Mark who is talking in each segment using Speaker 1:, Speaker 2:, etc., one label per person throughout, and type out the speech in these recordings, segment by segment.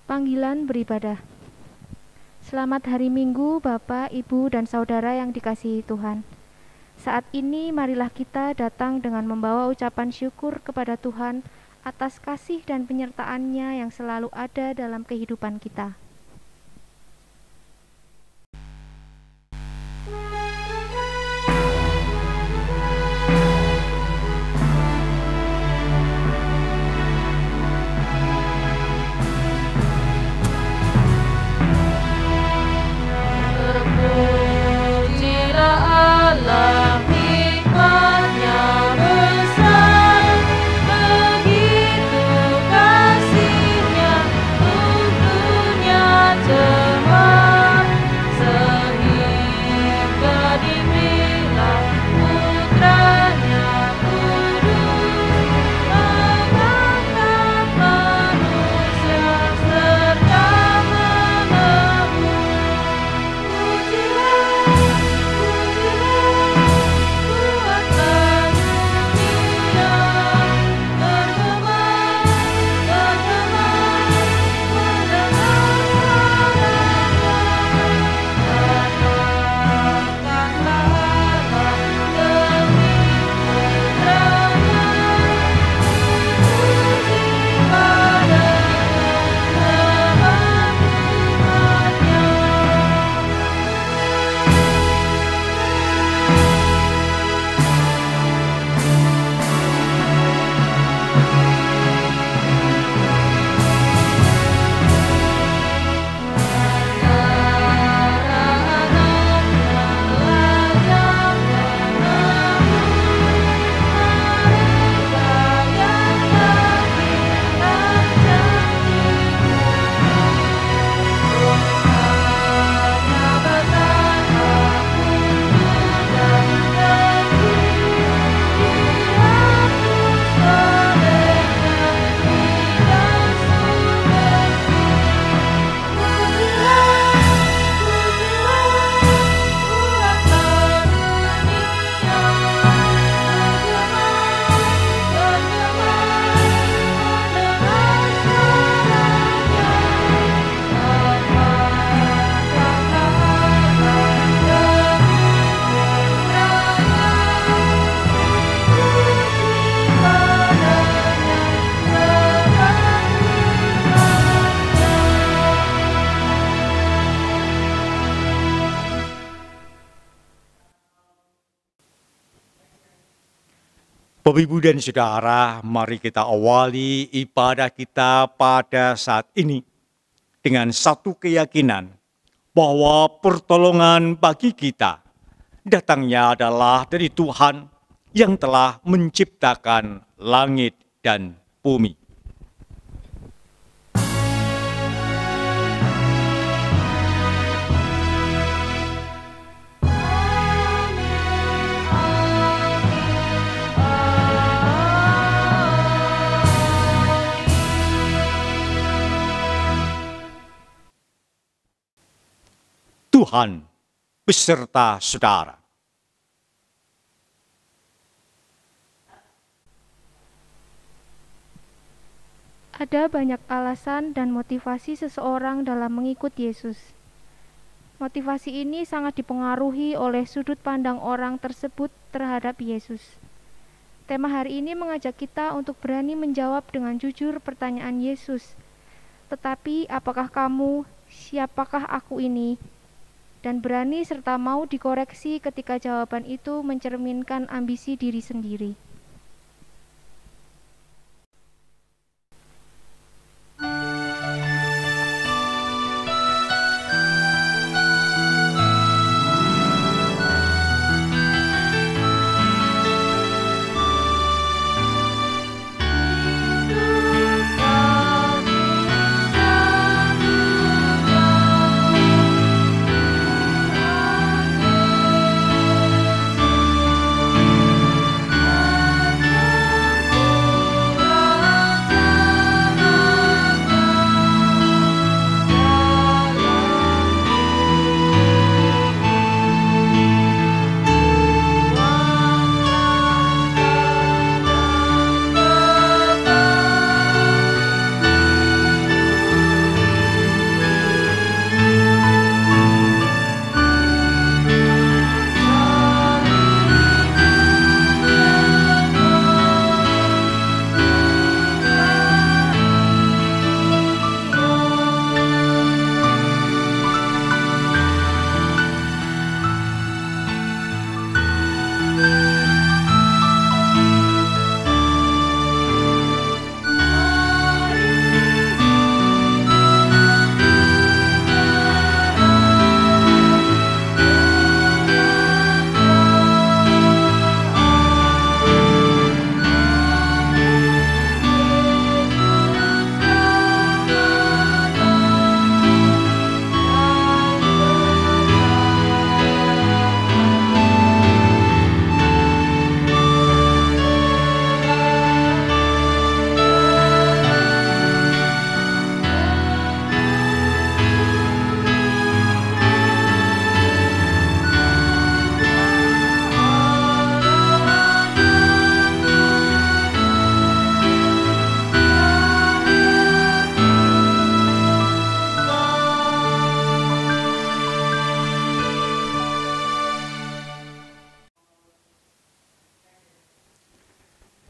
Speaker 1: Panggilan beribadah. Selamat hari Minggu, Bapak, Ibu, dan Saudara yang dikasihi Tuhan. Saat ini marilah kita datang dengan membawa ucapan syukur kepada Tuhan atas kasih dan penyertaan-Nya yang selalu ada dalam kehidupan kita.
Speaker 2: Bapak, Ibu, dan Saudara, mari kita awali ibadah kita pada saat ini dengan satu keyakinan bahwa pertolongan bagi kita datangnya adalah dari Tuhan yang telah menciptakan langit dan bumi. Tuhan beserta saudara.
Speaker 1: Ada banyak alasan dan motivasi seseorang dalam mengikut Yesus. Motivasi ini sangat dipengaruhi oleh sudut pandang orang tersebut terhadap Yesus. Tema hari ini mengajak kita untuk berani menjawab dengan jujur pertanyaan Yesus. Tetapi apakah kamu, siapakah aku ini? Dan berani serta mau dikoreksi ketika jawaban itu mencerminkan ambisi diri sendiri.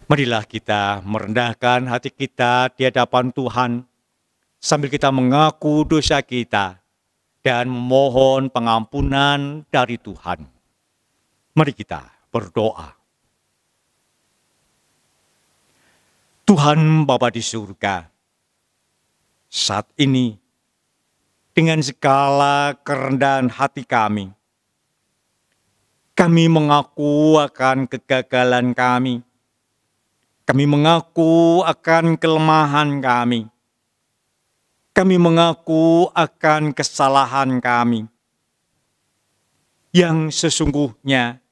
Speaker 2: Marilah kita merendahkan hati kita di hadapan Tuhan, sambil kita mengaku dosa kita dan memohon pengampunan dari Tuhan. Mari kita berdoa. Tuhan Bapa di surga, saat ini dengan segala kerendahan hati kami mengaku akan kegagalan kami. Kami mengaku akan kelemahan kami. Kami mengaku akan kesalahan kami, yang sesungguhnya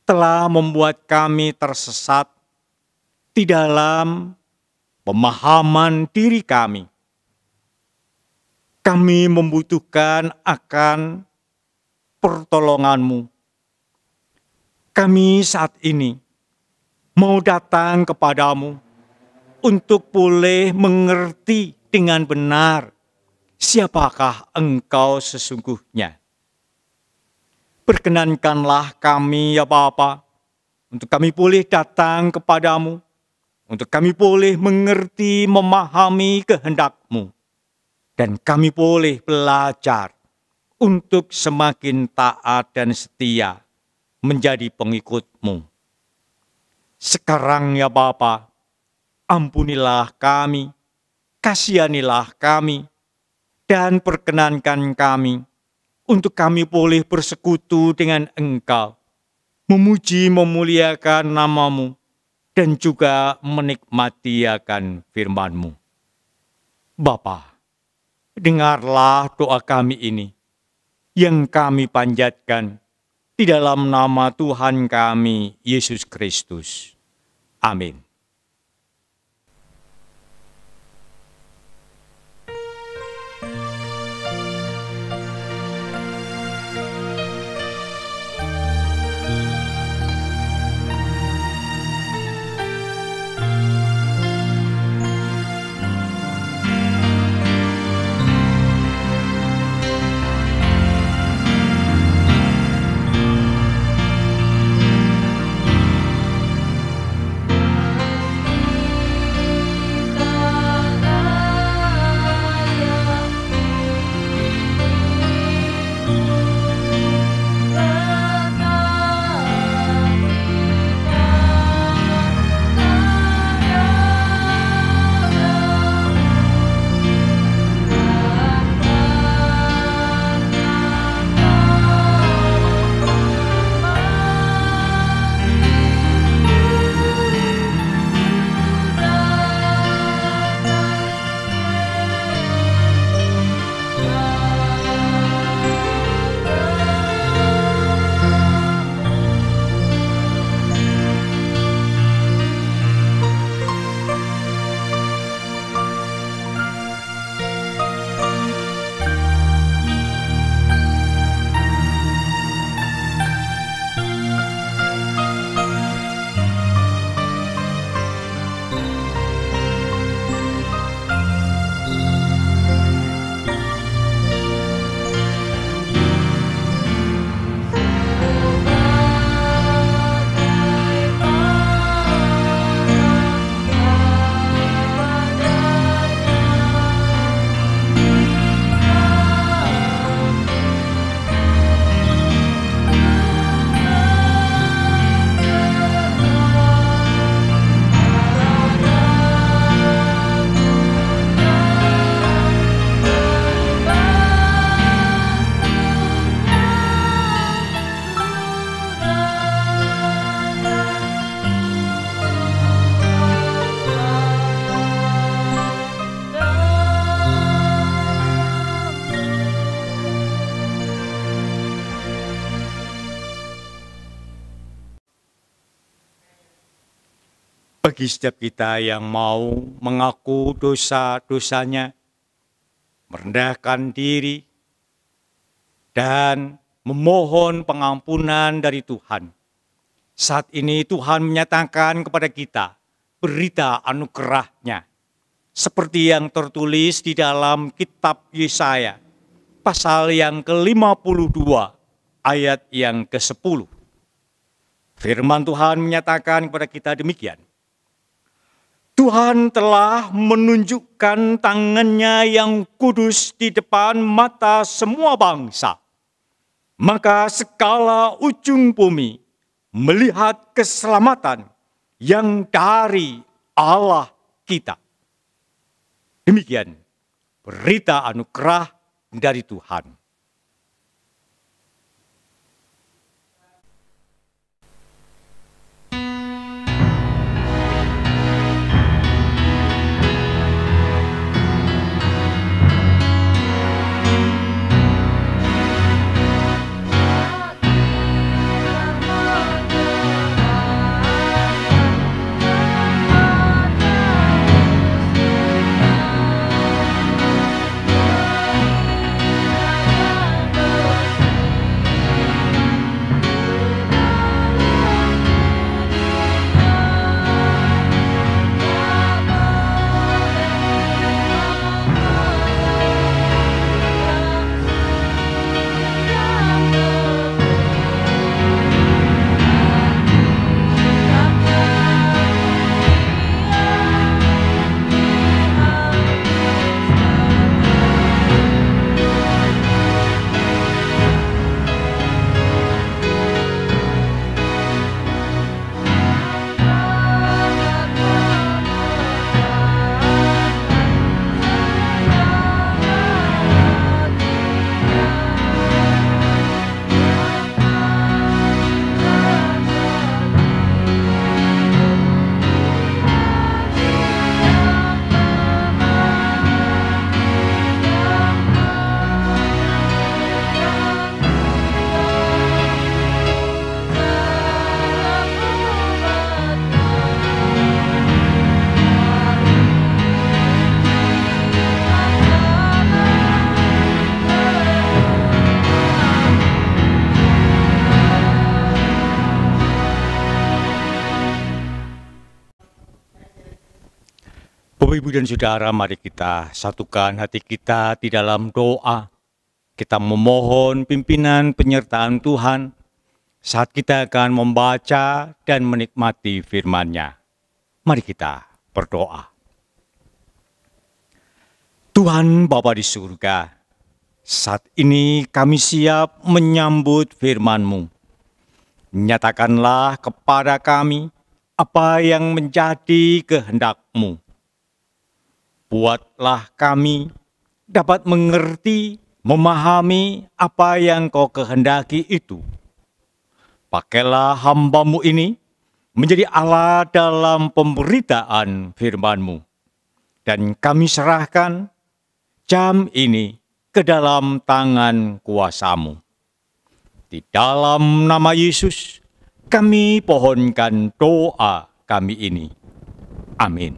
Speaker 2: telah membuat kami tersesat di dalam pemahaman diri kami. Kami membutuhkan akan pertolongan-Mu. Kami saat ini mau datang kepadamu untuk boleh mengerti dengan benar siapakah Engkau sesungguhnya. Perkenankanlah kami ya Bapa, untuk kami boleh datang kepadamu, untuk kami boleh mengerti, memahami kehendak-Mu, dan kami boleh belajar untuk semakin taat dan setia menjadi pengikut-Mu. Sekarang ya Bapa, ampunilah kami, kasihanilah kami, dan perkenankan kami untuk kami boleh bersekutu dengan Engkau, memuji memuliakan nama-Mu, dan juga menikmati akan firman-Mu. Bapa, dengarlah doa kami ini, yang kami panjatkan di dalam nama Tuhan kami, Yesus Kristus. Amin. Bagi setiap kita yang mau mengaku dosa-dosanya, merendahkan diri, dan memohon pengampunan dari Tuhan. Saat ini Tuhan menyatakan kepada kita berita anugerah-Nya, seperti yang tertulis di dalam kitab Yesaya, pasal yang ke-52, ayat yang ke-10. Firman Tuhan menyatakan kepada kita demikian, Tuhan telah menunjukkan tangannya yang kudus di depan mata semua bangsa. Maka segala ujung bumi melihat keselamatan yang dari Allah kita. Demikian berita anugerah dari Tuhan. Bapak, Ibu, dan Saudara, mari kita satukan hati kita di dalam doa. Kita memohon pimpinan penyertaan Tuhan saat kita akan membaca dan menikmati firman-Nya. Mari kita berdoa. Tuhan Bapa di surga, saat ini kami siap menyambut firman-Mu. Nyatakanlah kepada kami apa yang menjadi kehendak-Mu. Buatlah kami dapat mengerti, memahami apa yang Kau kehendaki itu. Pakailah hamba-Mu ini menjadi Allah dalam pemberitaan firman-Mu. Dan kami serahkan jam ini ke dalam tangan kuasa-Mu. Di dalam nama Yesus, kami pohonkan doa kami ini. Amin.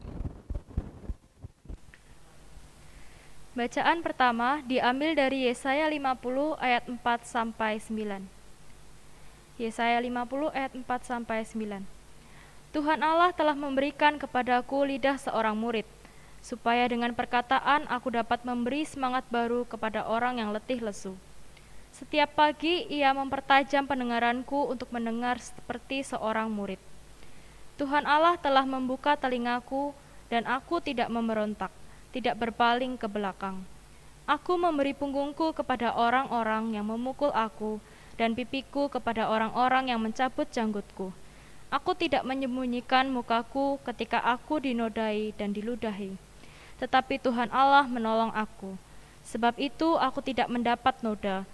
Speaker 3: Bacaan pertama diambil dari Yesaya 50 ayat 4-9. Yesaya 50 ayat 4-9. Tuhan Allah telah memberikan kepadaku lidah seorang murid, supaya dengan perkataan aku dapat memberi semangat baru kepada orang yang letih lesu. Setiap pagi ia mempertajam pendengaranku untuk mendengar seperti seorang murid. Tuhan Allah telah membuka telingaku dan aku tidak memberontak, tidak berpaling ke belakang. Aku memberi punggungku kepada orang-orang yang memukul aku dan pipiku kepada orang-orang yang mencabut janggutku. Aku tidak menyembunyikan mukaku ketika aku dinodai dan diludahi. Tetapi Tuhan Allah menolong aku. Sebab itu aku tidak mendapat noda.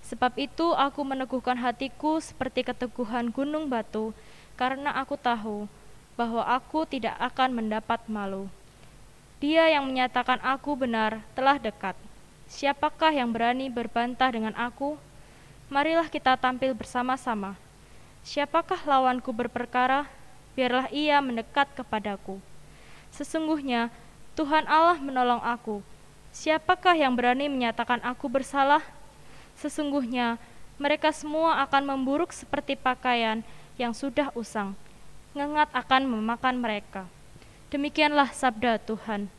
Speaker 3: Sebab itu aku meneguhkan hatiku seperti keteguhan gunung batu, karena aku tahu bahwa aku tidak akan mendapat malu. Dia yang menyatakan aku benar telah dekat. Siapakah yang berani berbantah dengan aku? Marilah kita tampil bersama-sama. Siapakah lawanku berperkara? Biarlah ia mendekat kepadaku. Sesungguhnya Tuhan Allah menolong aku. Siapakah yang berani menyatakan aku bersalah? Sesungguhnya mereka semua akan memburuk seperti pakaian yang sudah usang. Ngengat akan memakan mereka. Demikianlah sabda Tuhan.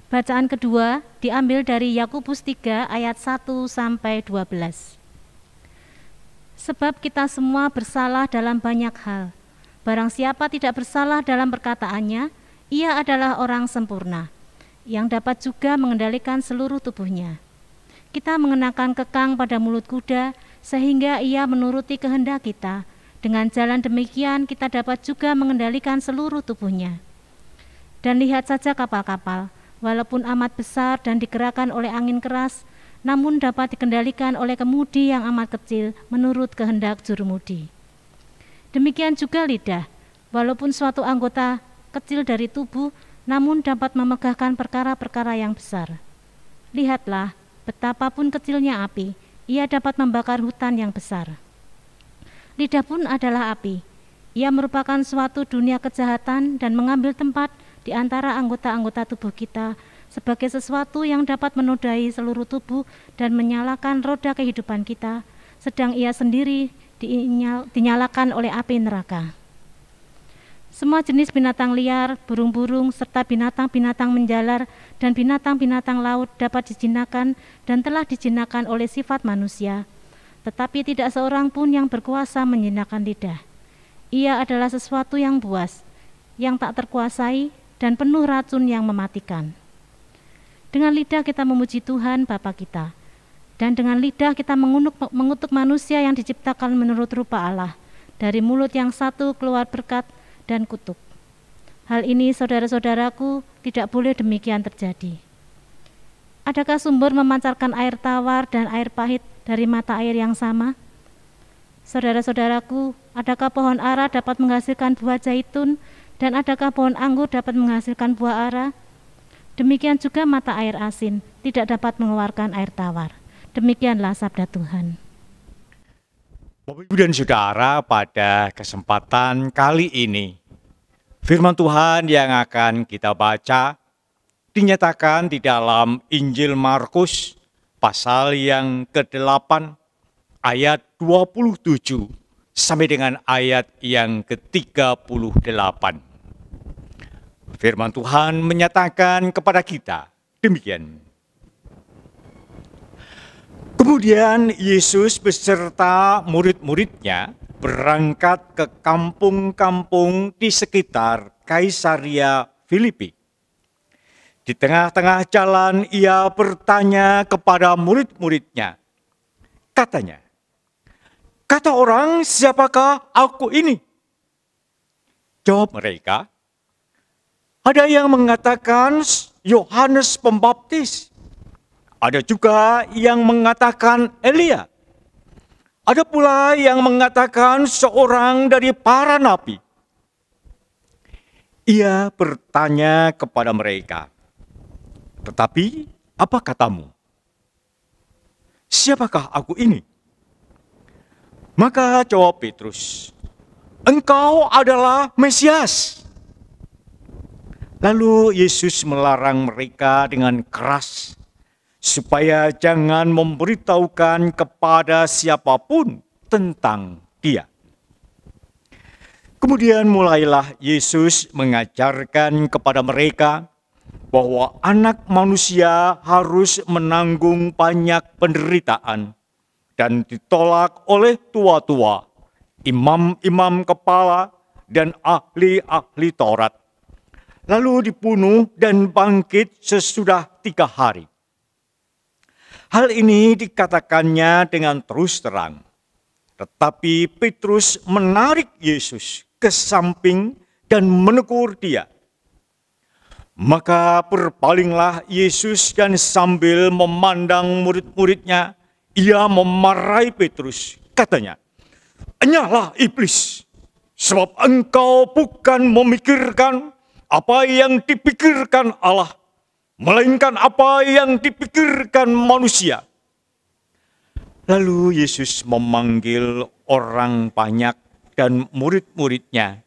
Speaker 4: Bacaan kedua diambil dari Yakobus 3 ayat 1 sampai 12. Sebab kita semua bersalah dalam banyak hal. Barang siapa tidak bersalah dalam perkataannya, ia adalah orang sempurna, yang dapat juga mengendalikan seluruh tubuhnya. Kita mengenakan kekang pada mulut kuda, sehingga ia menuruti kehendak kita. Dengan jalan demikian kita dapat juga mengendalikan seluruh tubuhnya. Dan lihat saja kapal-kapal, walaupun amat besar dan digerakkan oleh angin keras, namun dapat dikendalikan oleh kemudi yang amat kecil menurut kehendak jurumudi. Demikian juga lidah, walaupun suatu anggota kecil dari tubuh, namun dapat memegahkan perkara-perkara yang besar. Lihatlah, betapapun kecilnya api, ia dapat membakar hutan yang besar. Lidah pun adalah api. Ia merupakan suatu dunia kejahatan dan mengambil tempat di antara anggota-anggota tubuh kita sebagai sesuatu yang dapat menodai seluruh tubuh dan menyalakan roda kehidupan kita, sedang ia sendiri dinyalakan oleh api neraka. Semua jenis binatang liar, burung-burung, serta binatang-binatang menjalar dan binatang-binatang laut dapat dijinakan dan telah dijinakan oleh sifat manusia. Tetapi tidak seorang pun yang berkuasa menjinakan lidah. Ia adalah sesuatu yang buas, yang tak terkuasai, dan penuh racun yang mematikan. Dengan lidah kita memuji Tuhan Bapa kita, dan dengan lidah kita mengutuk manusia yang diciptakan menurut rupa Allah. Dari mulut yang satu keluar berkat dan kutuk. Hal ini, saudara-saudaraku, tidak boleh demikian terjadi. Adakah sumber memancarkan air tawar dan air pahit dari mata air yang sama? Saudara-saudaraku, adakah pohon ara dapat menghasilkan buah zaitun, dan adakah pohon anggur dapat menghasilkan buah ara? Demikian juga mata air asin tidak dapat mengeluarkan air tawar. Demikianlah sabda Tuhan.
Speaker 2: Bapak, Ibu, dan Saudara, pada kesempatan kali ini, firman Tuhan yang akan kita baca dinyatakan di dalam Injil Markus, pasal yang ke-8, ayat 27, sampai dengan ayat yang ke-38. Firman Tuhan menyatakan kepada kita demikian. Kemudian Yesus beserta murid-muridnya berangkat ke kampung-kampung di sekitar Kaisaria Filipi. Di tengah-tengah jalan ia bertanya kepada murid-muridnya. Katanya, "Kata orang, siapakah aku ini?" Jawab mereka, "Ada yang mengatakan Yohanes Pembaptis. Ada juga yang mengatakan Elia. Ada pula yang mengatakan seorang dari para nabi." Ia bertanya kepada mereka, "Tetapi apa katamu? Siapakah aku ini?" Maka jawab Petrus, "Engkau adalah Mesias." Lalu Yesus melarang mereka dengan keras supaya jangan memberitahukan kepada siapapun tentang Dia. Kemudian mulailah Yesus mengajarkan kepada mereka bahwa Anak Manusia harus menanggung banyak penderitaan dan ditolak oleh tua-tua, imam-imam kepala, dan ahli-ahli Taurat, lalu dibunuh dan bangkit sesudah 3 hari. Hal ini dikatakannya dengan terus terang. Tetapi Petrus menarik Yesus ke samping dan menegur dia. Maka berpalinglah Yesus dan sambil memandang murid-muridnya, ia memarahi Petrus. Katanya, "Enyahlah iblis, sebab engkau bukan memikirkan apa yang dipikirkan Allah, melainkan apa yang dipikirkan manusia." Lalu Yesus memanggil orang banyak dan murid-muridnya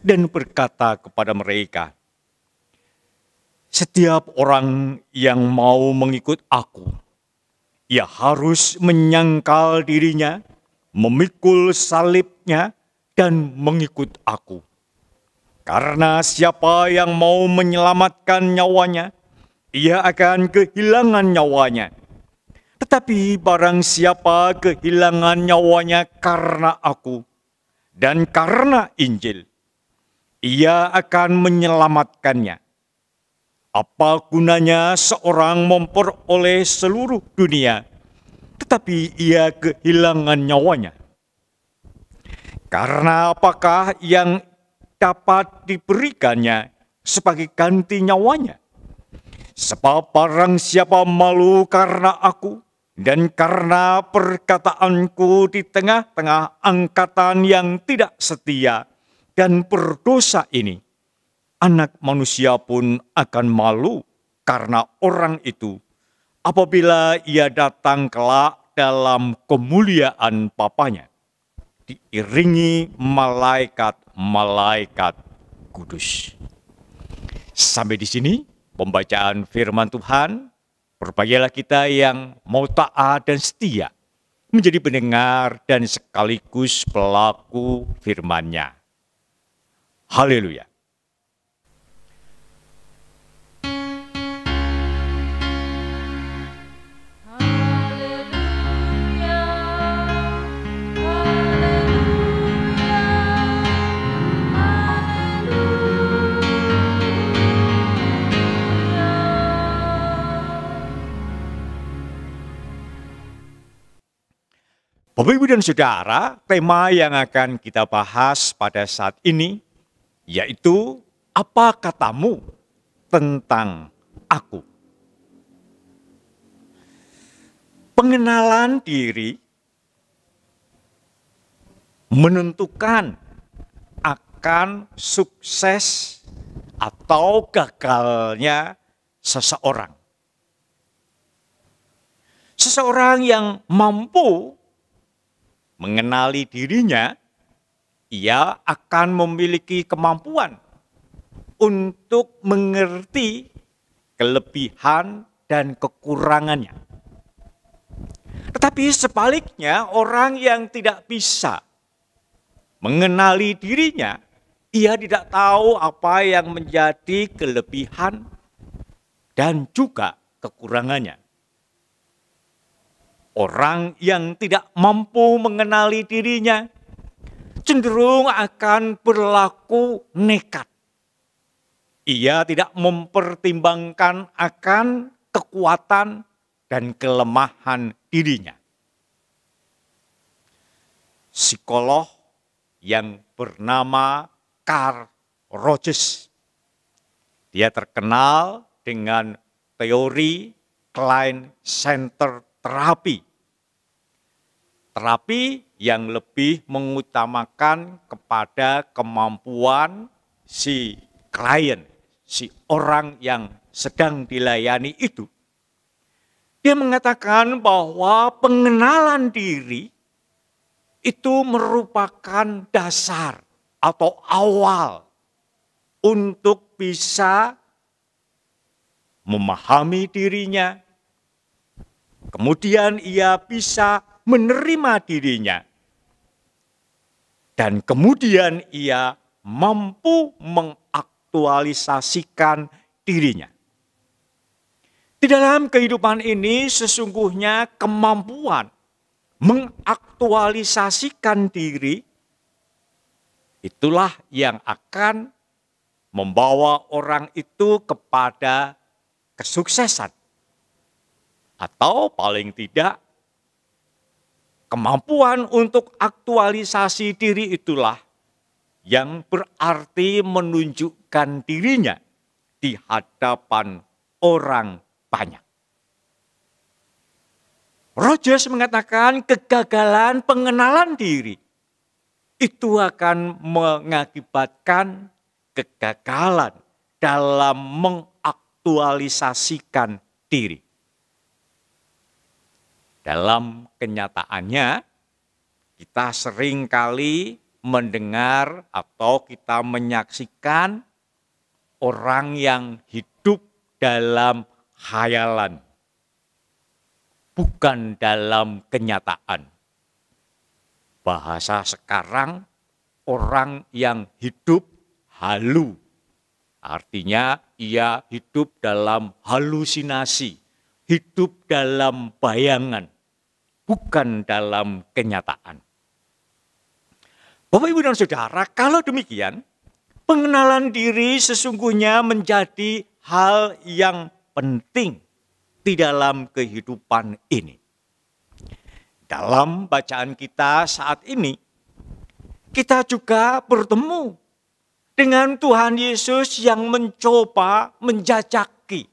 Speaker 2: dan berkata kepada mereka, "Setiap orang yang mau mengikut aku, ia harus menyangkal dirinya, memikul salibnya, dan mengikut aku. Karena siapa yang mau menyelamatkan nyawanya, ia akan kehilangan nyawanya. Tetapi barang siapa kehilangan nyawanya karena aku dan karena Injil, ia akan menyelamatkannya. Apa gunanya seorang memperoleh seluruh dunia, tetapi ia kehilangan nyawanya? Karena apakah yang dapat diberikannya sebagai ganti nyawanya? Sebab barang siapa malu karena aku dan karena perkataanku di tengah-tengah angkatan yang tidak setia dan berdosa ini, Anak Manusia pun akan malu karena orang itu apabila ia datang kelak dalam kemuliaan Bapanya, diiringi malaikat-malaikat kudus. Sampai di sini pembacaan firman Tuhan. Berbahagialah kita yang mau taat dan setia menjadi pendengar dan sekaligus pelaku firman-Nya. Haleluya. Bapak, Ibu, dan Saudara, tema yang akan kita bahas pada saat ini yaitu apa katamu tentang aku? Pengenalan diri menentukan akan sukses atau gagalnya seseorang. Seseorang yang mampu mengenali dirinya, ia akan memiliki kemampuan untuk mengerti kelebihan dan kekurangannya. Tetapi sebaliknya, orang yang tidak bisa mengenali dirinya, ia tidak tahu apa yang menjadi kelebihan dan juga kekurangannya. Orang yang tidak mampu mengenali dirinya cenderung akan berlaku nekat. Ia tidak mempertimbangkan akan kekuatan dan kelemahan dirinya. Psikolog yang bernama Carl Rogers, dia terkenal dengan teori client-centered terapi. Terapi yang lebih mengutamakan kepada kemampuan si klien, si orang yang sedang dilayani itu. Dia mengatakan bahwa pengenalan diri itu merupakan dasar atau awal untuk bisa memahami dirinya. Kemudian ia bisa menerima dirinya. Dan kemudian ia mampu mengaktualisasikan dirinya. Di dalam kehidupan ini sesungguhnya kemampuan mengaktualisasikan diri itulah yang akan membawa orang itu kepada kesuksesan. Atau paling tidak, kemampuan untuk aktualisasi diri itulah yang berarti menunjukkan dirinya di hadapan orang banyak. Rogers mengatakan kegagalan pengenalan diri itu akan mengakibatkan kegagalan dalam mengaktualisasikan diri. Dalam kenyataannya, kita sering kali mendengar atau kita menyaksikan orang yang hidup dalam khayalan, bukan dalam kenyataan. Bahasa sekarang, orang yang hidup halu, Artinya ia hidup dalam halusinasi, hidup dalam bayangan, bukan dalam kenyataan. Bapak, Ibu, dan Saudara, kalau demikian, pengenalan diri sesungguhnya menjadi hal yang penting di dalam kehidupan ini. Dalam bacaan kita saat ini, kita juga bertemu dengan Tuhan Yesus yang mencoba menjajaki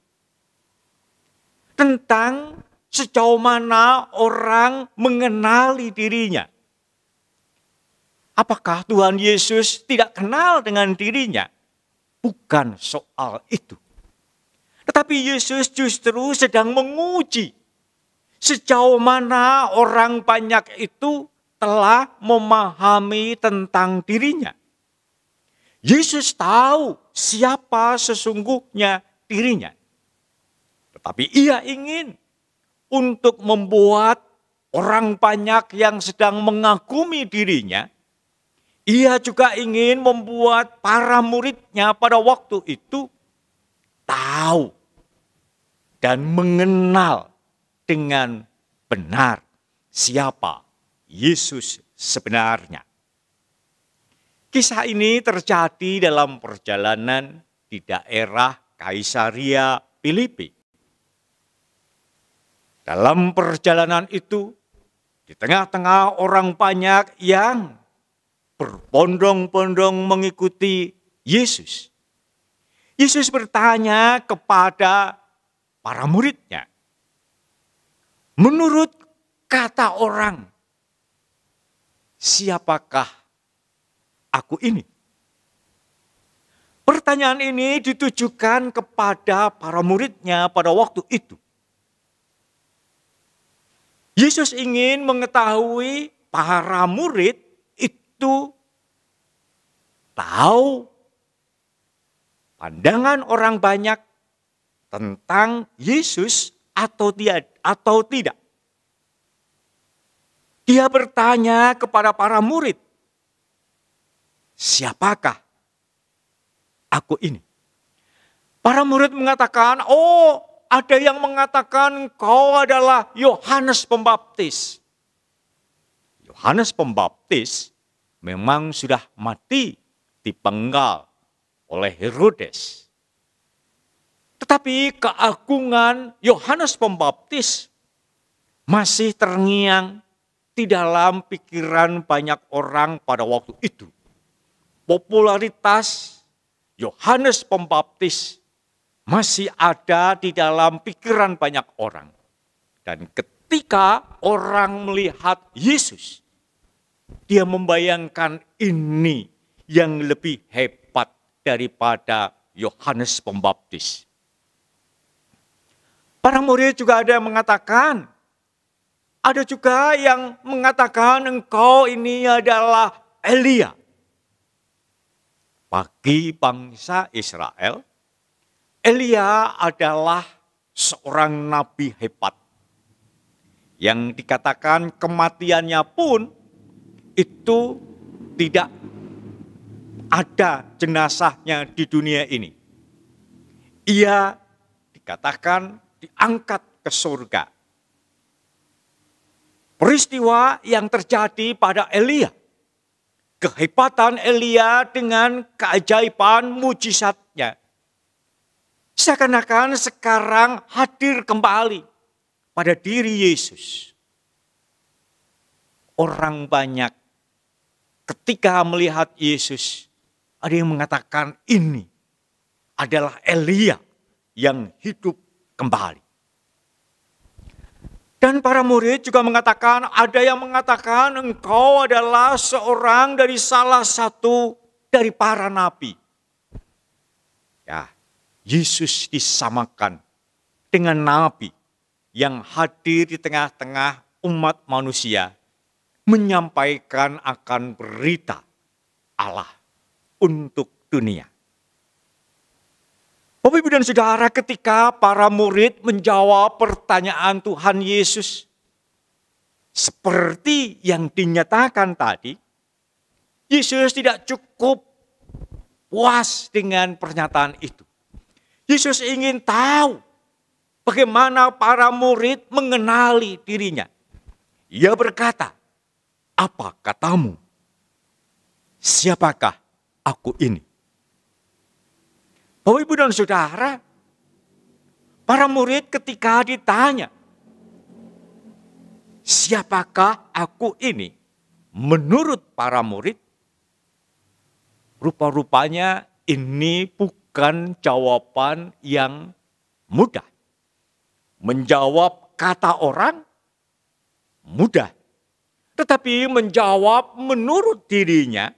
Speaker 2: tentang sejauh mana orang mengenali dirinya. Apakah Tuhan Yesus tidak kenal dengan dirinya? Bukan soal itu. Tetapi Yesus justru sedang menguji sejauh mana orang banyak itu telah memahami tentang dirinya. Yesus tahu siapa sesungguhnya dirinya. Tetapi ia ingin untuk membuat orang banyak yang sedang mengagumi dirinya, ia juga ingin membuat para muridnya pada waktu itu tahu dan mengenal dengan benar siapa Yesus sebenarnya. Kisah ini terjadi dalam perjalanan di daerah Kaisaria Filipi. Dalam perjalanan itu, di tengah-tengah orang banyak yang berbondong-bondong mengikuti Yesus, Yesus bertanya kepada para muridnya, menurut kata orang, siapakah aku ini? Pertanyaan ini ditujukan kepada para muridnya pada waktu itu. Yesus ingin mengetahui para murid itu tahu pandangan orang banyak tentang Yesus atau tidak. Dia bertanya kepada para murid, siapakah aku ini? Para murid mengatakan, oh, ada yang mengatakan kau adalah Yohanes Pembaptis. Yohanes Pembaptis memang sudah mati dipenggal oleh Herodes. Tetapi keagungan Yohanes Pembaptis masih terngiang di dalam pikiran banyak orang pada waktu itu. Popularitas Yohanes Pembaptis masih ada di dalam pikiran banyak orang. Dan ketika orang melihat Yesus, dia membayangkan ini yang lebih hebat daripada Yohanes Pembaptis. Para murid juga ada yang mengatakan, ada juga yang mengatakan engkau ini adalah Elia. Bagi bangsa Israel, Elia adalah seorang nabi hebat. Yang dikatakan kematiannya pun itu tidak ada jenazahnya di dunia ini. Ia dikatakan diangkat ke surga. Peristiwa yang terjadi pada Elia, kehebatan Elia dengan keajaiban mujizatnya, seakan-akan sekarang hadir kembali pada diri Yesus. Orang banyak ketika melihat Yesus, ada yang mengatakan ini adalah Elia yang hidup kembali. Dan para murid juga mengatakan, ada yang mengatakan engkau adalah seorang dari salah satu dari para nabi. Ya, Yesus disamakan dengan nabi yang hadir di tengah-tengah umat manusia, menyampaikan akan berita Allah untuk dunia. Bapak, Ibu, dan Saudara, ketika para murid menjawab pertanyaan Tuhan Yesus seperti yang dinyatakan tadi, Yesus tidak cukup puas dengan pernyataan itu. Yesus ingin tahu bagaimana para murid mengenali dirinya. Ia berkata, "Apa katamu? Siapakah aku ini?" Bapak, Ibu, dan Saudara, para murid ketika ditanya, "Siapakah aku ini?" Menurut para murid, rupa-rupanya ini bukan jawaban yang mudah. Menjawab kata orang mudah, tetapi menjawab menurut dirinya,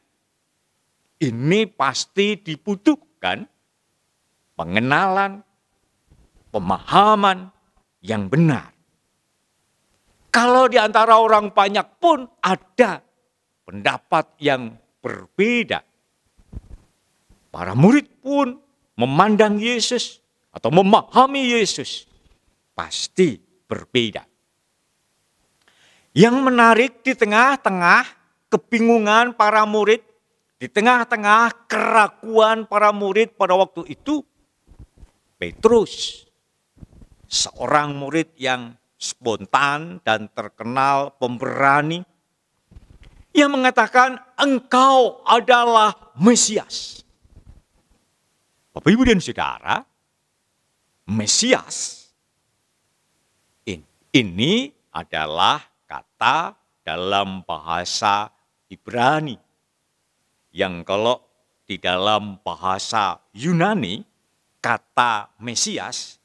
Speaker 2: ini pasti dibutuhkan pengenalan, pemahaman yang benar. Kalau di antara orang banyak pun ada pendapat yang berbeda, para murid pun memandang Yesus atau memahami Yesus pasti berbeda. Yang menarik, di tengah-tengah kebingungan para murid, di tengah-tengah keraguan para murid pada waktu itu, Petrus, seorang murid yang spontan dan terkenal pemberani, yang mengatakan, "Engkau adalah Mesias." Bapak, Ibu, dan Saudara, Mesias ini adalah kata dalam bahasa Ibrani yang kalau di dalam bahasa Yunani, kata Mesias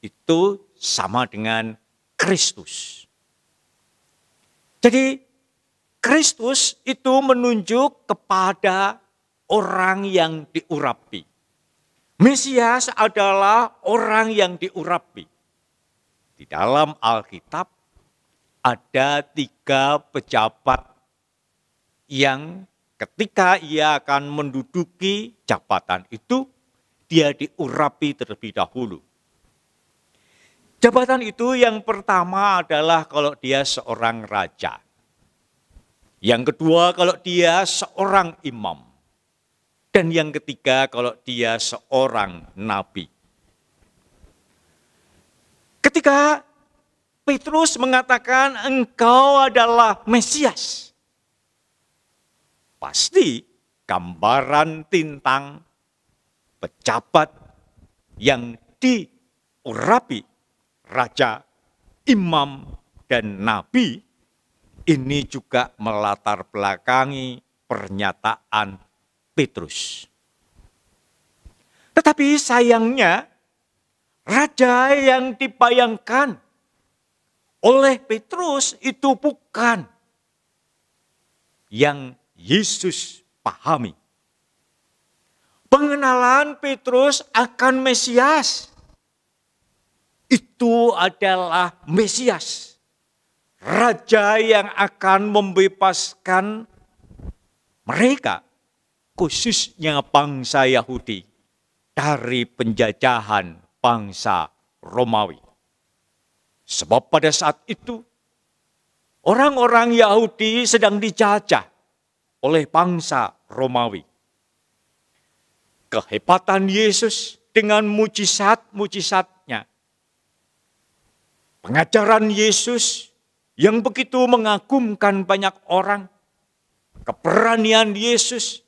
Speaker 2: itu sama dengan Kristus. Jadi Kristus itu menunjuk kepada orang yang diurapi. Mesias adalah orang yang diurapi. Di dalam Alkitab ada 3 pejabat yang ketika ia akan menduduki jabatan itu, dia diurapi terlebih dahulu. Jabatan itu yang pertama adalah kalau dia seorang raja. Yang kedua kalau dia seorang imam. Dan yang ketiga kalau dia seorang nabi. Ketika Petrus mengatakan engkau adalah Mesias, pasti gambaran tentang pejabat yang diurapi, raja, imam, dan nabi, ini juga melatar belakangi pernyataan Petrus. Tetapi sayangnya, raja yang dibayangkan oleh Petrus itu bukan yang Yesus pahami. Pengenalan Petrus akan Mesias itu adalah Mesias, raja yang akan membebaskan mereka, khususnya bangsa Yahudi, dari penjajahan bangsa Romawi. Sebab pada saat itu, orang-orang Yahudi sedang dijajah oleh bangsa Romawi. Kehebatan Yesus dengan mujizat-mujizatnya, pengajaran Yesus yang begitu mengagumkan banyak orang, keberanian Yesus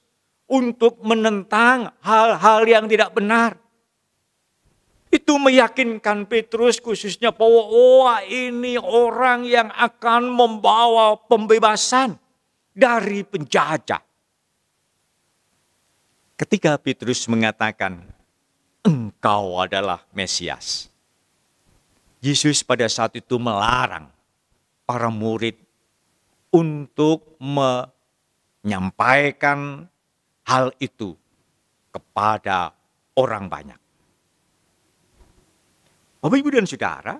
Speaker 2: untuk menentang hal-hal yang tidak benar, itu meyakinkan Petrus khususnya bahwa ini orang yang akan membawa pembebasan dari penjajah. Ketika Petrus mengatakan, engkau adalah Mesias, Yesus pada saat itu melarang para murid untuk menyampaikan hal itu kepada orang banyak. Bapak, Ibu, dan Saudara,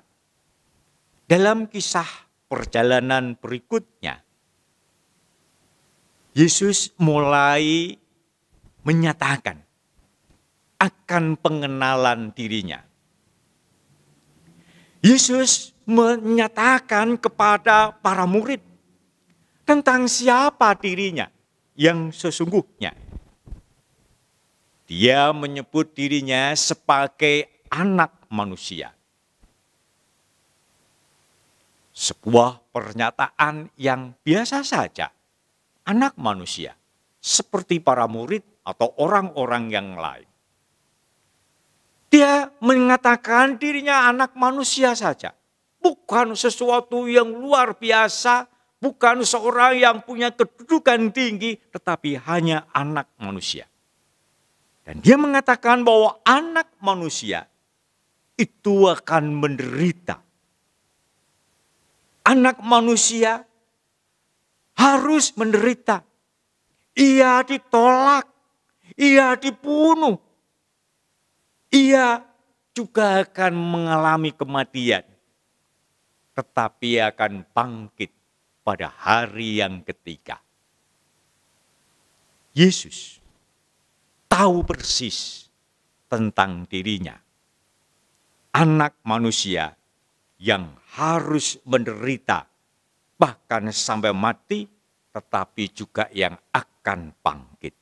Speaker 2: dalam kisah perjalanan berikutnya, Yesus mulai menyatakan akan pengenalan dirinya. Yesus menyatakan kepada para murid tentang siapa dirinya yang sesungguhnya. Dia menyebut dirinya sebagai anak manusia. Sebuah pernyataan yang biasa saja. Anak manusia, seperti para murid atau orang-orang yang lain. Dia mengatakan dirinya anak manusia saja. Bukan sesuatu yang luar biasa, bukan seorang yang punya kedudukan tinggi, tetapi hanya anak manusia. Dan dia mengatakan bahwa anak manusia itu akan menderita. Anak manusia harus menderita. Ia ditolak, ia dibunuh. Ia juga akan mengalami kematian. Tetapi akan bangkit pada hari yang ketiga. Yesus tahu persis tentang dirinya. Anak manusia yang harus menderita, bahkan sampai mati, tetapi juga yang akan bangkit.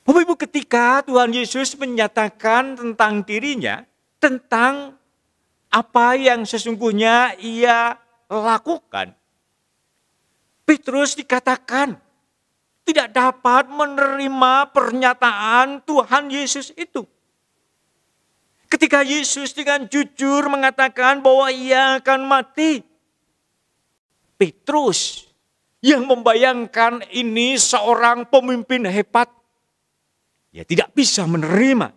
Speaker 2: Bapak Ibu, ketika Tuhan Yesus menyatakan tentang dirinya, tentang apa yang sesungguhnya ia lakukan, Petrus dikatakan tidak dapat menerima pernyataan Tuhan Yesus itu. Ketika Yesus dengan jujur mengatakan bahwa ia akan mati, Petrus yang membayangkan ini seorang pemimpin hebat, ia tidak bisa menerima.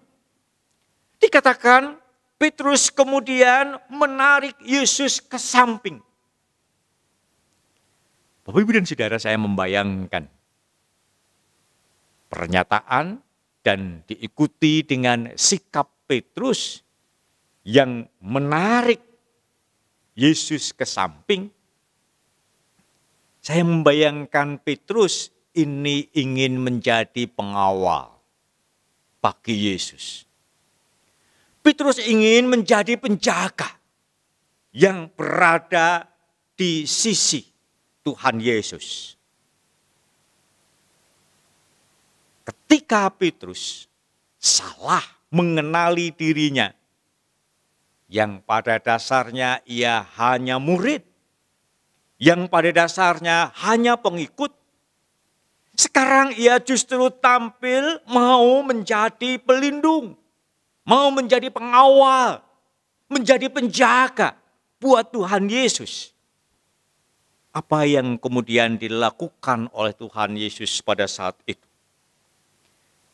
Speaker 2: Dikatakan Petrus kemudian menarik Yesus ke samping. Bapak, Ibu, dan Saudara, saya membayangkan pernyataan dan diikuti dengan sikap Petrus yang menarik Yesus ke samping. Saya membayangkan Petrus ini ingin menjadi pengawal bagi Yesus. Petrus ingin menjadi penjaga yang berada di sisi Tuhan Yesus. Ketika Petrus salah mengenali dirinya, yang pada dasarnya ia hanya murid, yang pada dasarnya hanya pengikut, sekarang ia justru tampil mau menjadi pelindung, mau menjadi pengawal, menjadi penjaga buat Tuhan Yesus. Apa yang kemudian dilakukan oleh Tuhan Yesus pada saat itu?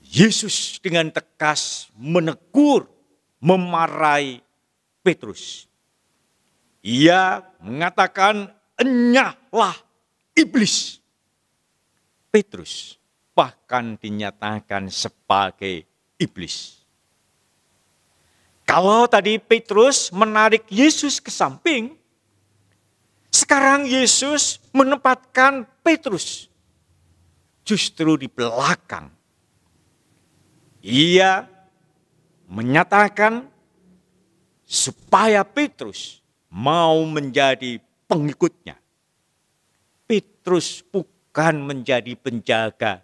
Speaker 2: Yesus dengan tegas menegur, memarahi Petrus. Ia mengatakan, enyahlah iblis. Petrus bahkan dinyatakan sebagai iblis. Kalau tadi Petrus menarik Yesus ke samping, sekarang Yesus menempatkan Petrus justru di belakang. Ia menyatakan supaya Petrus mau menjadi pengikutnya. Petrus bukan menjadi penjaga,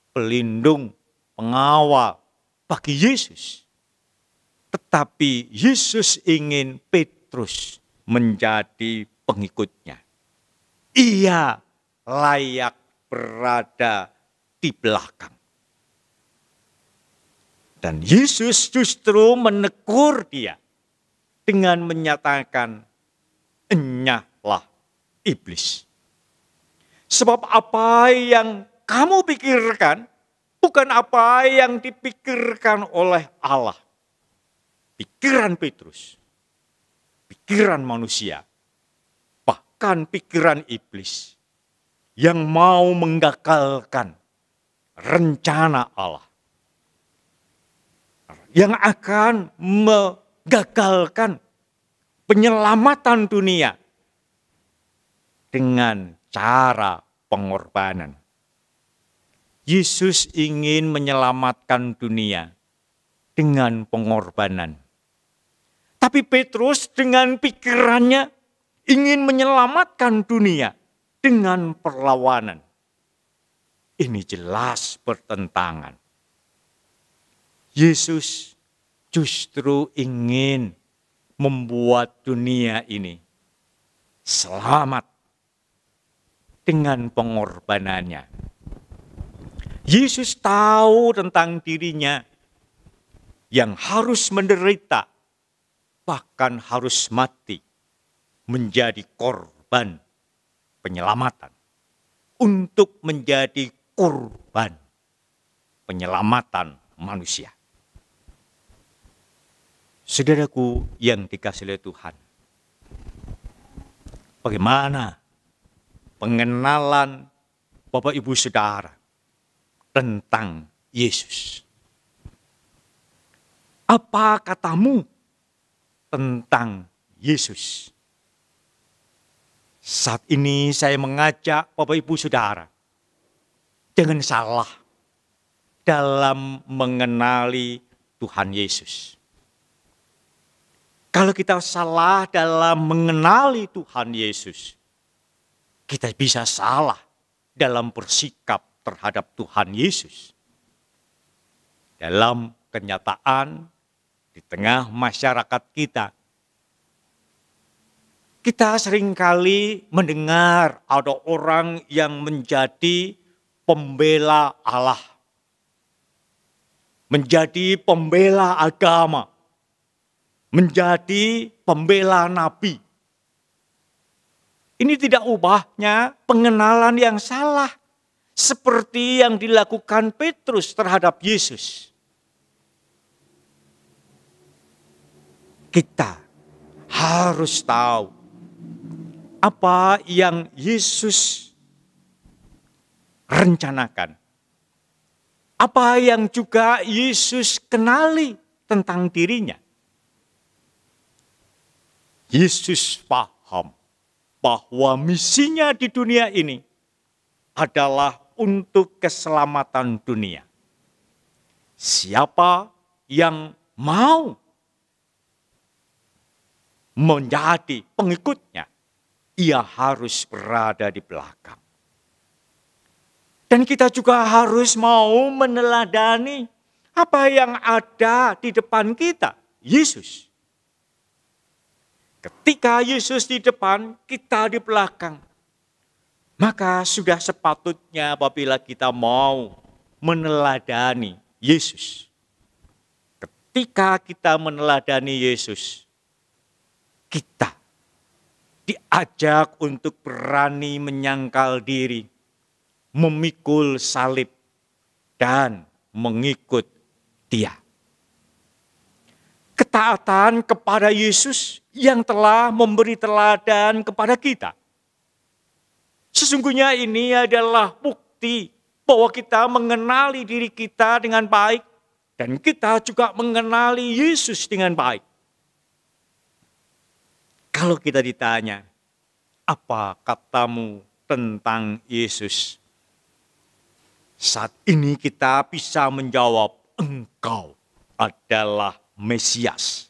Speaker 2: pelindung, pengawal bagi Yesus. Tetapi Yesus ingin Petrus menjadi pengikutnya. Ia layak berada di belakang. Dan Yesus justru menegur dia dengan menyatakan, enyahlah iblis. Sebab apa yang kamu pikirkan bukan apa yang dipikirkan oleh Allah. Pikiran Petrus, pikiran manusia, bahkan pikiran iblis yang mau menggagalkan rencana Allah. Yang akan menggagalkan penyelamatan dunia dengan cara pengorbanan. Yesus ingin menyelamatkan dunia dengan pengorbanan. Tapi Petrus dengan pikirannya ingin menyelamatkan dunia dengan perlawanan. Ini jelas bertentangan. Yesus justru ingin membuat dunia ini selamat dengan pengorbanannya. Yesus tahu tentang dirinya yang harus menderita, bahkan harus mati, menjadi korban penyelamatan, untuk menjadi korban penyelamatan manusia. Saudaraku yang dikasihi oleh Tuhan, bagaimana pengenalan Bapak Ibu Saudara tentang Yesus? Apa katamu tentang Yesus? Saat ini saya mengajak Bapak Ibu Saudara, jangan salah dalam mengenali Tuhan Yesus. Kalau kita salah dalam mengenali Tuhan Yesus, kita bisa salah dalam bersikap terhadap Tuhan Yesus. Dalam kenyataan, di tengah masyarakat kita seringkali mendengar ada orang yang menjadi pembela Allah, menjadi pembela agama, menjadi pembela nabi. Ini tidak ubahnya pengenalan yang salah, seperti yang dilakukan Petrus terhadap Yesus. Kita harus tahu apa yang Yesus rencanakan, apa yang juga Yesus kenali tentang dirinya. Yesus paham bahwa misinya di dunia ini adalah untuk keselamatan dunia. Siapa yang mau menjadi pengikutnya, ia harus berada di belakang. Dan kita juga harus mau meneladani apa yang ada di depan kita, Yesus. Ketika Yesus di depan, kita di belakang, maka sudah sepatutnya apabila kita mau meneladani Yesus. Ketika kita meneladani Yesus, kita diajak untuk berani menyangkal diri, memikul salib, dan mengikut Dia. Ketaatan kepada Yesus yang telah memberi teladan kepada kita. Sesungguhnya ini adalah bukti bahwa kita mengenali diri kita dengan baik, dan kita juga mengenali Yesus dengan baik. Kalau kita ditanya, apa katamu tentang Yesus? Saat ini kita bisa menjawab, Engkau adalah Mesias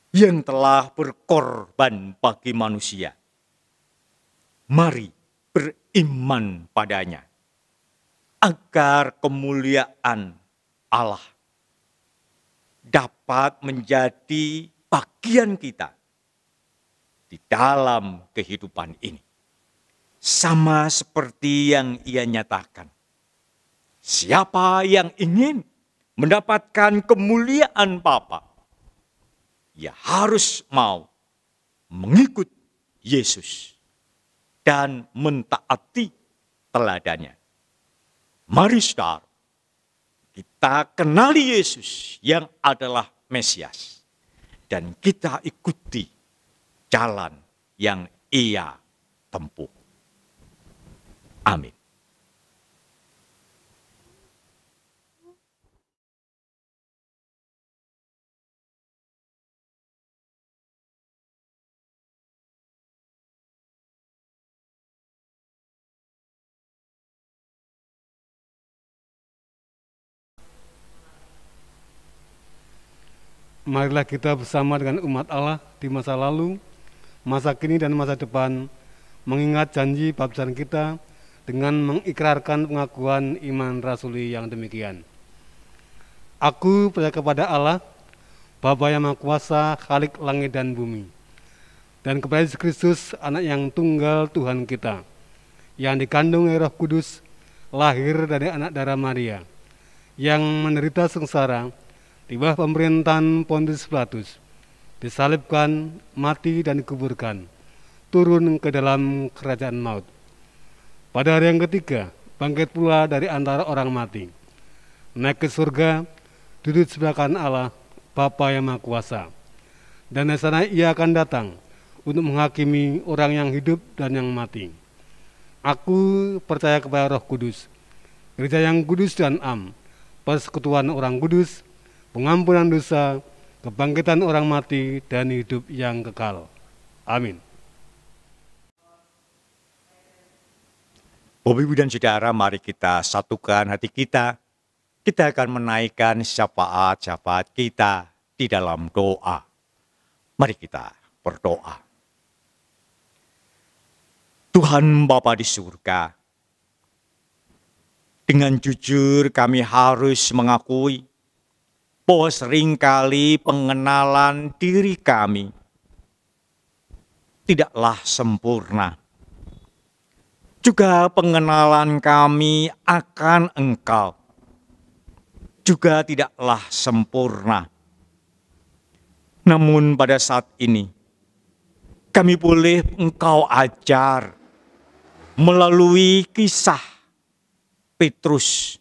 Speaker 2: yang telah berkorban bagi manusia. Mari beriman padanya, agar kemuliaan Allah dapat menjadi bagian kita di dalam kehidupan ini. Sama seperti yang Ia nyatakan. Siapa yang ingin mendapatkan kemuliaan Bapa, ia harus mau mengikut Yesus dan mentaati teladannya. Mari saudara, kita kenali Yesus yang adalah Mesias, dan kita ikuti jalan yang Ia tempuh. Amin.
Speaker 5: Marilah kita bersama dengan umat Allah di masa lalu, masa kini dan masa depan, mengingat janji baptisan kita dengan mengikrarkan pengakuan iman rasuli yang demikian. Aku percaya kepada Allah, Bapa yang Maha Kuasa, Khalik langit dan bumi, dan kepada Yesus Kristus, anak yang tunggal Tuhan kita, yang dikandung oleh Roh Kudus, lahir dari anak darah Maria, yang menderita sengsara di bawah pemerintahan Pontius Pilatus, disalibkan, mati dan dikuburkan, turun ke dalam kerajaan maut. Pada hari yang ketiga, bangkit pula dari antara orang mati, naik ke surga, duduk sebelah kanan Allah, Bapa yang Maha Kuasa. Dan dari sana ia akan datang untuk menghakimi orang yang hidup dan yang mati. Aku percaya kepada Roh Kudus, gereja yang kudus dan am, persekutuan orang kudus, pengampunan dosa, kebangkitan orang mati, dan hidup yang kekal. Amin.
Speaker 2: Bapak, Ibu, dan Saudara, mari kita satukan hati kita. Kita akan menaikkan syafaat-syafaat kita di dalam doa. Mari kita berdoa. Tuhan Bapa di surga, dengan jujur kami harus mengakui bahwa seringkali pengenalan diri kami tidaklah sempurna. Juga pengenalan kami akan Engkau juga tidaklah sempurna. Namun pada saat ini, kami boleh Engkau ajar melalui kisah Petrus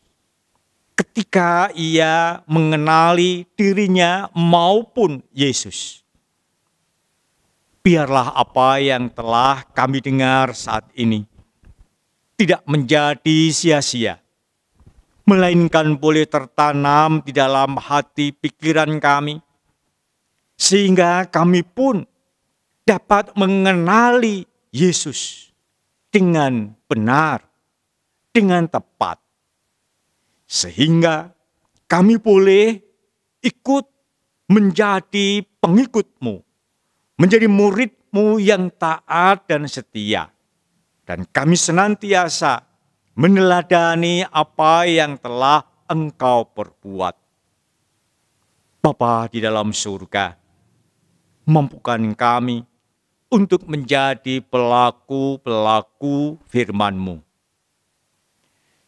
Speaker 2: ketika ia mengenali dirinya maupun Yesus. Biarlah apa yang telah kami dengar saat ini tidak menjadi sia-sia, melainkan boleh tertanam di dalam hati pikiran kami, sehingga kami pun dapat mengenali Yesus dengan benar, dengan tepat, sehingga kami boleh ikut menjadi pengikut-Mu, menjadi murid-Mu yang taat dan setia. Dan kami senantiasa meneladani apa yang telah Engkau perbuat. Bapa di dalam surga, mampukan kami untuk menjadi pelaku-pelaku firman-Mu.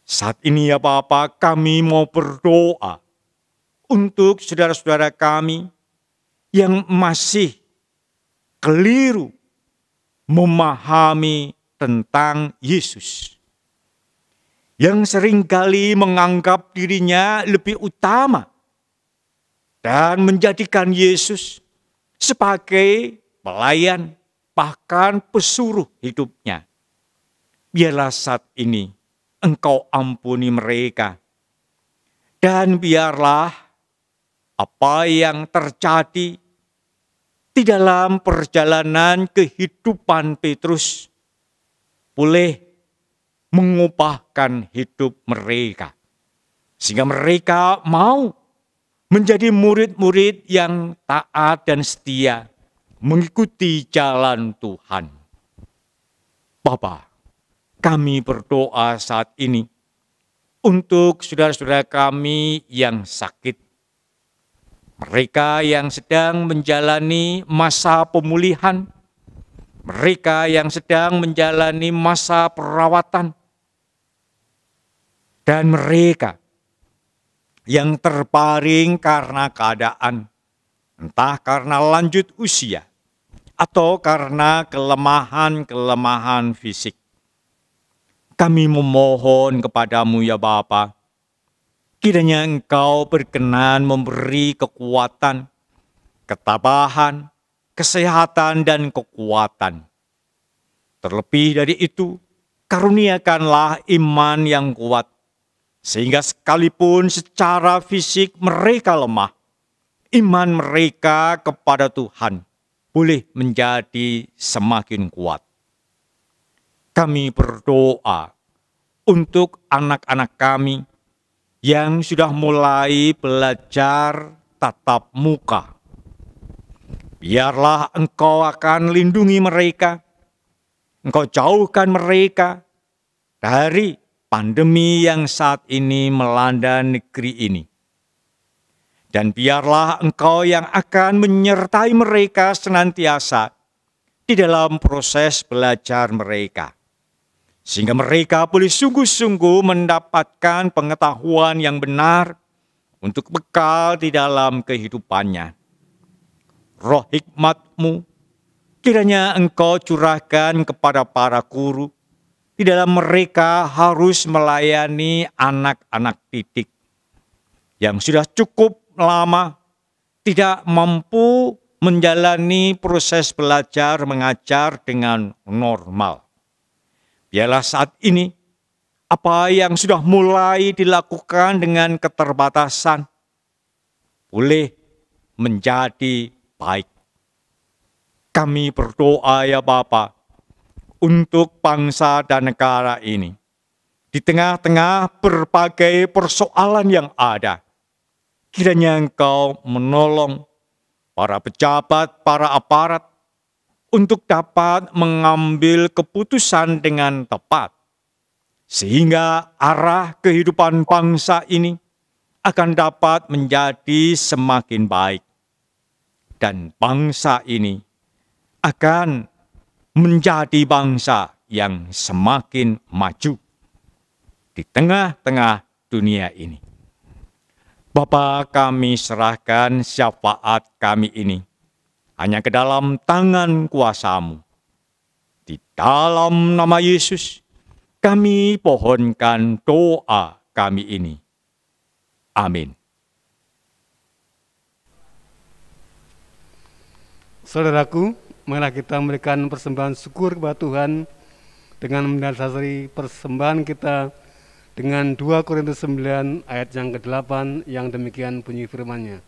Speaker 2: Saat ini ya Bapa, kami mau berdoa untuk saudara-saudara kami yang masih keliru memahami tentang Yesus, yang seringkali menganggap dirinya lebih utama dan menjadikan Yesus sebagai pelayan, bahkan pesuruh hidupnya. Biarlah saat ini Engkau ampuni mereka, dan biarlah apa yang terjadi di dalam perjalanan kehidupan Petrus boleh mengubahkan hidup mereka, sehingga mereka mau menjadi murid-murid yang taat dan setia mengikuti jalan Tuhan. Bapa, kami berdoa saat ini untuk saudara-saudara kami yang sakit, mereka yang sedang menjalani masa pemulihan, mereka yang sedang menjalani masa perawatan, dan mereka yang terbaring karena keadaan, entah karena lanjut usia atau karena kelemahan-kelemahan fisik. Kami memohon kepadamu ya Bapa, kiranya Engkau berkenan memberi kekuatan, ketabahan, kesehatan dan kekuatan. Terlebih dari itu, karuniakanlah iman yang kuat, sehingga sekalipun secara fisik mereka lemah, iman mereka kepada Tuhan boleh menjadi semakin kuat. Kami berdoa untuk anak-anak kami yang sudah mulai belajar tatap muka. Biarlah Engkau akan lindungi mereka, Engkau jauhkan mereka dari pandemi yang saat ini melanda negeri ini. Dan biarlah Engkau yang akan menyertai mereka senantiasa di dalam proses belajar mereka, sehingga mereka boleh sungguh-sungguh mendapatkan pengetahuan yang benar untuk bekal di dalam kehidupannya. Roh hikmat-Mu kiranya Engkau curahkan kepada para guru, di dalam mereka harus melayani anak-anak didik yang sudah cukup lama tidak mampu menjalani proses belajar mengajar dengan normal. Biarlah saat ini apa yang sudah mulai dilakukan dengan keterbatasan boleh menjadi baik. Kami berdoa ya Bapa untuk bangsa dan negara ini. Di tengah-tengah berbagai persoalan yang ada, kiranya Engkau menolong para pejabat, para aparat untuk dapat mengambil keputusan dengan tepat, sehingga arah kehidupan bangsa ini akan dapat menjadi semakin baik. Dan bangsa ini akan menjadi bangsa yang semakin maju di tengah-tengah dunia ini. Bapa, kami serahkan syafaat kami ini hanya ke dalam tangan kuasa-Mu. Di dalam nama Yesus, kami pohonkan doa kami ini. Amin.
Speaker 5: Saudaraku, marilah kita memberikan persembahan syukur kepada Tuhan dengan mendasari persembahan kita dengan 2 Korintus 9 ayat yang ke-8 yang demikian bunyi firman-Nya.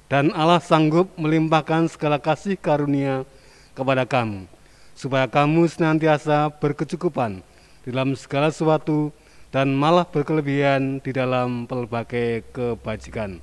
Speaker 5: Dan Allah sanggup melimpahkan segala kasih karunia kepada kamu, supaya kamu senantiasa berkecukupan di dalam segala sesuatu dan malah berkelebihan di dalam pelbagai kebajikan.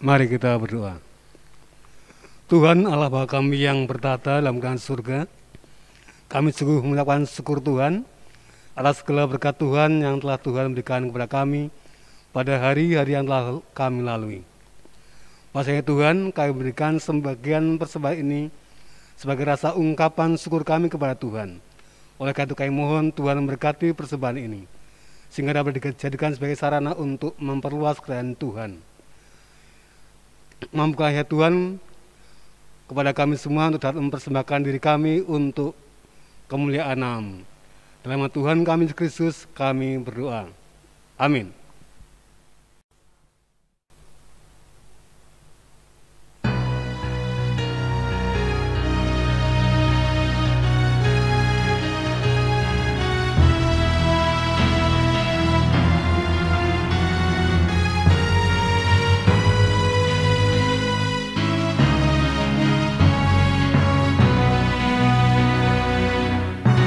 Speaker 5: Mari kita berdoa. Tuhan Allah Bapa kami yang bertata dalam kerajaan surga, kami sungguh mengucapkan syukur Tuhan atas segala berkat Tuhan yang telah Tuhan berikan kepada kami pada hari-hari yang telah kami lalui. Masanya Tuhan, kami berikan sebagian persembahan ini sebagai rasa ungkapan syukur kami kepada Tuhan. Oleh karena itu kami mohon Tuhan memberkati persembahan ini, sehingga dapat dijadikan sebagai sarana untuk memperluas kerajaan Tuhan. Mampulah ya Tuhan kepada kami semua untuk dapat mempersembahkan diri kami untuk kemuliaan-Mu. Dalam nama Tuhan kami Yesus Kristus kami berdoa. Amin.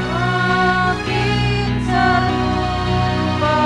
Speaker 6: Makin serupa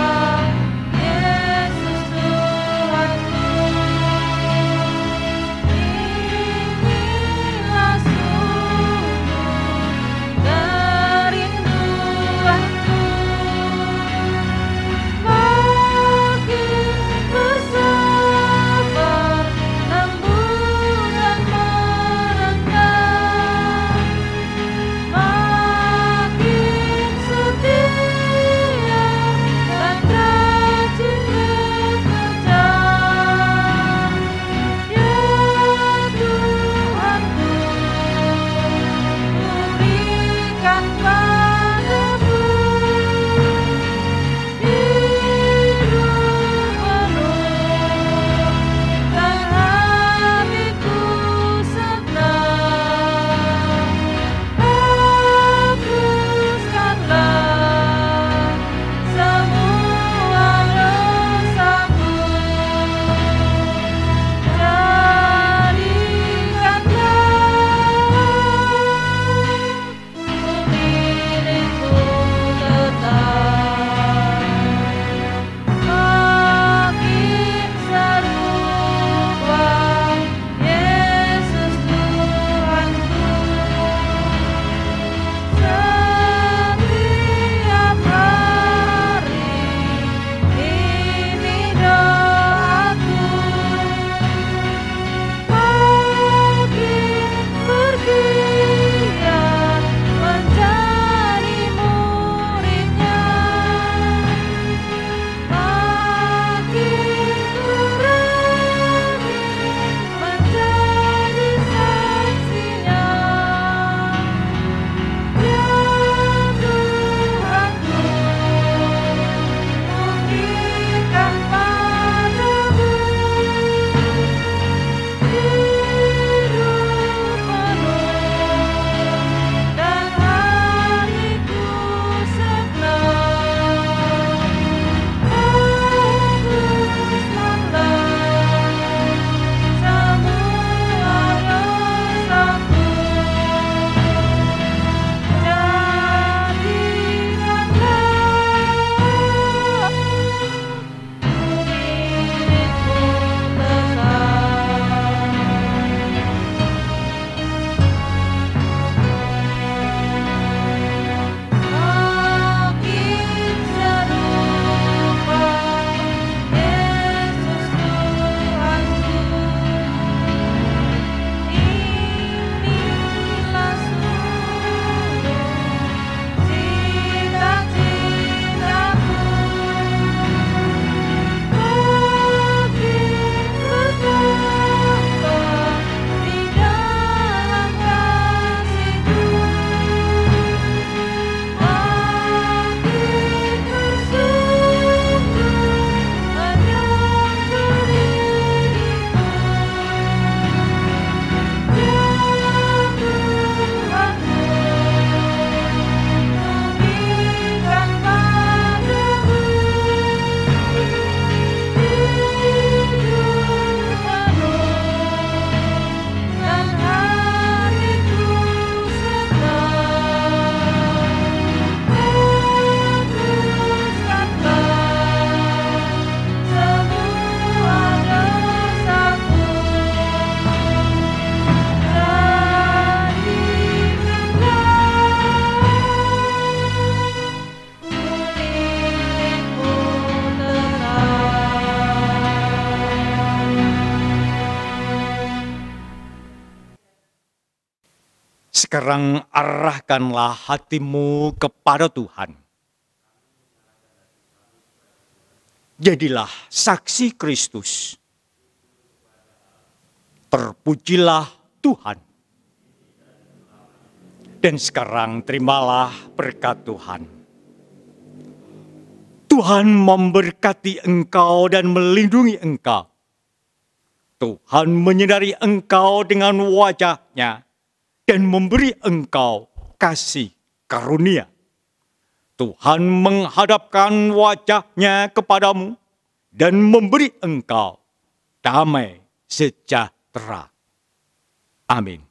Speaker 2: Sekarang arahkanlah hatimu kepada Tuhan. Jadilah saksi Kristus. Terpujilah Tuhan. Dan sekarang terimalah berkat Tuhan. Tuhan memberkati engkau dan melindungi engkau. Tuhan menyinari engkau dengan wajah-Nya dan memberi engkau kasih karunia. Tuhan menghadapkan wajah-Nya kepadamu dan memberi engkau damai sejahtera. Amin.